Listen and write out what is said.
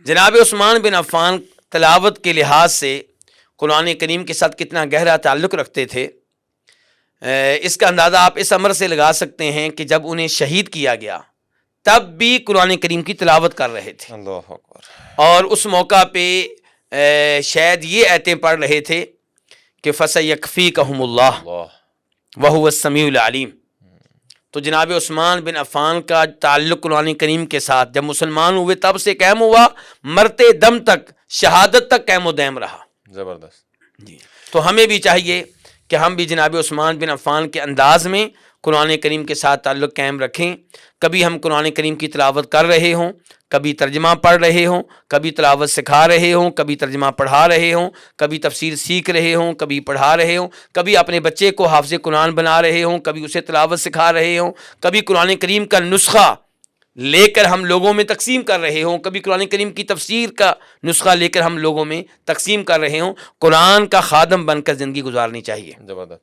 جناب عثمان بن عفان تلاوت کے لحاظ سے قرآن کریم کے ساتھ کتنا گہرا تعلق رکھتے تھے، اس کا اندازہ آپ اس امر سے لگا سکتے ہیں کہ جب انہیں شہید کیا گیا تب بھی قرآن کریم کی تلاوت کر رہے تھے، اللہ اکبر، اور اس موقع پہ شاید یہ آیتیں پڑھ رہے تھے کہ فَسَيَكْفِيكَهُمُ اللَّهُ وَهُوَ السَّمِيعُ الْعَلِيمُ۔ تو جناب عثمان بن عفان کا تعلق قرآن کریم کے ساتھ جب مسلمان ہوئے تب سے قائم ہوا، مرتے دم تک، شہادت تک قائم و دائم رہا۔ زبردست۔ جی، تو ہمیں بھی چاہیے کہ ہم بھی جناب عثمان بن عفان کے انداز میں قرآن کریم کے ساتھ تعلق قائم رکھیں۔ کبھی ہم قرآن کریم کی تلاوت کر رہے ہوں، کبھی ترجمہ پڑھ رہے ہوں، کبھی تلاوت سکھا رہے ہوں، کبھی ترجمہ پڑھا رہے ہوں، کبھی تفسیر سیکھ رہے ہوں، کبھی پڑھا رہے ہوں، کبھی اپنے بچے کو حافظ قرآن بنا رہے ہوں، کبھی اسے تلاوت سکھا رہے ہوں، کبھی قرآن کریم کا نسخہ لے کر ہم لوگوں میں تقسیم کر رہے ہوں، کبھی قرآن کریم کی تفسیر کا نسخہ لے کر ہم لوگوں میں تقسیم کر رہے ہوں۔ قرآن کا خادم بن کر زندگی گزارنی چاہیے۔ زبردست۔